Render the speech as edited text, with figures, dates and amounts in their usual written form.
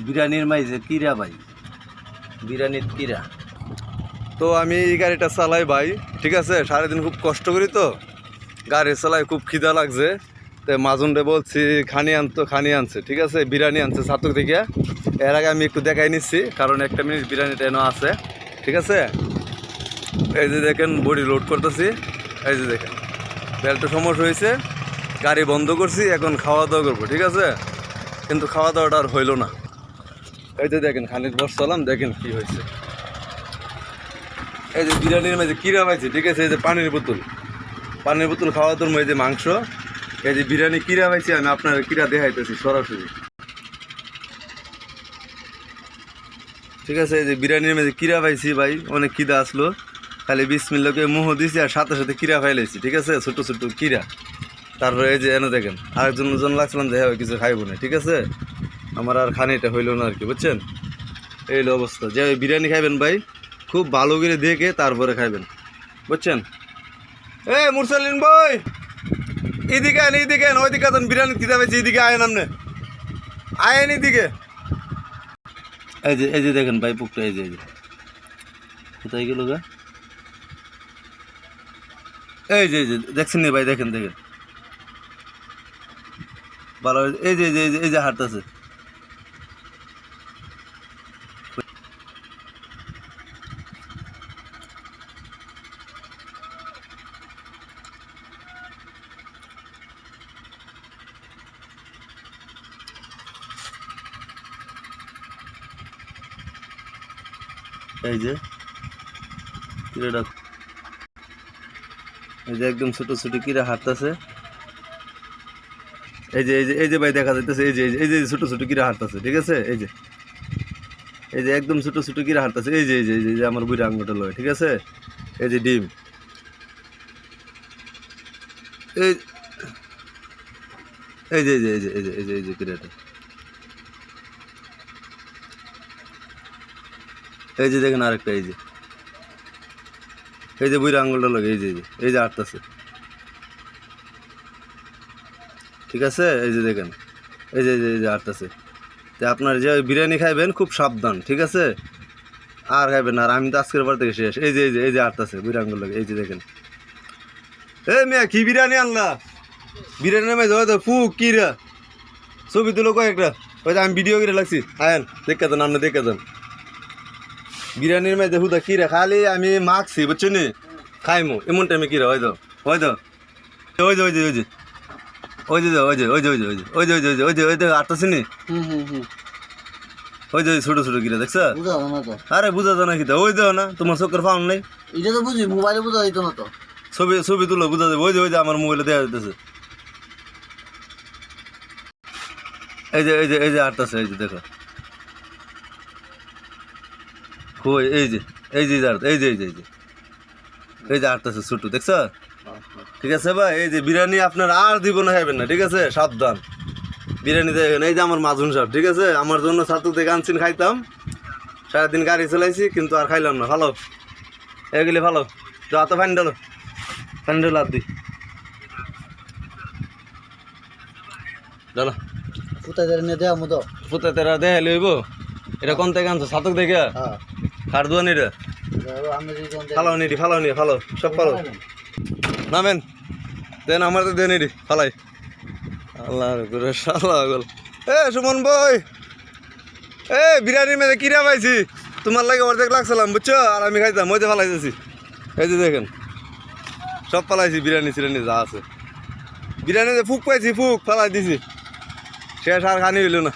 বিরিয়ানির মাইজে কিরা ভাই, বিরিয়ানির কিরা। তো আমি এই গাড়িটা চালাই ভাই, ঠিক আছে, সারাদিন খুব কষ্ট করি তো গাড়ি চালাই, খুব খিদা লাগছে। তো মাজুনরে বলছি খানি আনছে, ঠিক আছে, বিরিয়ানি আনছে ছাতুক থেকে। এর আগে আমি একটু দেখাই নিচ্ছি, কারণ একটা মিনিট বিরিয়ানিটা এনে আছে, ঠিক আছে। এই যে দেখেন বডি লোড করতেছি, এই যে দেখেন বেল্টের সমস্যা হয়েছে, গাড়ি বন্ধ করছি, এখন খাওয়া দাওয়া করবো, ঠিক আছে। কিন্তু খাওয়া দাওয়াটা আর হইলো না। এই যে দেখেন খানিক বসলাম, দেখেন কি হয়েছে। এই যে বিরিয়ানির মাঝে কিরা পাইছে, ঠিক আছে, এই যে পানির বোতল খাওয়া তোর এই যে মাংস, এই যে বিরিয়ানি কিরা পাইছি আমি আপনার কিরা দেখাইতেছি সরাসরি, ঠিক আছে। এই যে বিরিয়ানির মাঝে কিরা পাইছি ভাই, অনেক খিদা আসলো, খালি বিসমিল্লাহকে মুহ দিছি আর সাথে সাথে কিরা ফাইলাইছি, ঠিক আছে, ছোট ছোট কিরা। তারপরে এই যে এনে দেখেন আরেকজন লাগছিলাম যে হ্যাঁ কিছু খাইব না, ঠিক আছে, আমার আর খানিটা হইলো না আর কি, বুঝছেন। এই হলো অবস্থা। যে বিরিয়ানি খাইবেন ভাই খুব ভালো করে দেখে তারপরে খাইবেন, বুঝছেন। এ মুরসালিন ভাই, এদিকে আন, ওইদিকে আছেন, বিরিয়ানি দিতে পারছি, এদিকে আয়েন, আপনি আয়েন এদিকে। এই যে দেখেন ভাই পুকটা, এই যে কোথায় গেল গা, এই যে দেখছেন নি ভাই, দেখেন ভালো। এই যে হাঁটতেছে, এই যে কিরাটা, এই যে একদম ছোট ছোট কিরা হাঁটতেছে। এই যে ভাই দেখা যাইতেছে, এই যে ছোট ছোট কিরা হাঁটতেছে, ঠিক আছে। এই যে একদম ছোট ছোট কিরা হাঁটতেছে, এই যে আমার বুড়ি আঙ্গুটা লয়, ঠিক আছে। এই যে ডিম, এই যে কিরাটা, এই যে দেখেন আরেকটা, এই যে বুড়ি আঙ্গুলটা লয়, এই যে হাঁটতেছে, ঠিক আছে। এই যে দেখেন, এই যে হাঁটতেছে। তো আপনার যে বিরিয়ানি খাইবেন খুব সাবধান, ঠিক আছে, আর খাইবেন না। আর আমি তো আজকের পর থেকে শেষ। এই যে হাঁটতেছে বুড়ি আঙ্গুল লাগে, এই যে দেখেন। এই মিয়া কি বিরিয়ানি আনলা, বিরিয়ানি নামে তো ফুক কি রে, ছবি তুলো কয়েকটা, ওই যে আমি ভিডিও করে লাগছি, আয়েন দেখে যান, আপনি দেখে যান। বিরিয়ানির মেয়ে হুদা কি রে, খালি আমি মাখছি, বুঝছো নি, খাইমু এমন টাইমে কি রে, ওই যে আটটাছি নি, ওই যে ছোট ছোট কিরা দেখছ, আরে বুঝা যায় না কি, ওই দেও না, তোমার চোখের ফাউন নেই, এটা তো বুঝি মোবাইলে বোঝা যেত না তো, ছবি তুলো বুঝা যাবে। ওই যে আমার মোবাইলে দেওয়া যেতেছে, এই যে আটটাছে, এই যে দেখো, কই এই যে আটটাছে ছোট, দেখছ, ঠিক আছে ভাই। এই যে বিরিয়ানি আপনার আর দিব না, খাইবেন না, ঠিক আছে, সাবধান। বিরিয়ানি দেখবেন, এই যে আমার মাজুন সাহেব, ঠিক আছে, আমার জন্য ছাতু থেকে আনছিন, খাইতাম, সারাদিন গাড়ি চালাইছি কিন্তু আর খাইলাম না। ভালো এগুলি ভালো, যা তো ফাইন্ডাল হাত দি চলো, ফুটা তেরা দেখে লইব। এটা কোন থেকে আনছো, ছাতুক দেখে খার দুয়ানি রে, ফালাও সব ফালো, নামেন দেন, আমার তো দেন এটি ফালাই। আল্লাহ করে শালা গল। সুমন ভাই, বিরিয়ানির মেঝে কিরা পাইছি, তোমার লাগে অর্ধেক লাগছিলাম, বুঝছো, আর আমি খাইতাম, ওই যে ফালাইতেছি। এই যে দেখেন সব ফালাইছি, বিরিয়ানি যা আছে, বিরিয়ানি ফুক পাইছি, ফুক ফালাই দিছি, শেষ আর খানি হইল না।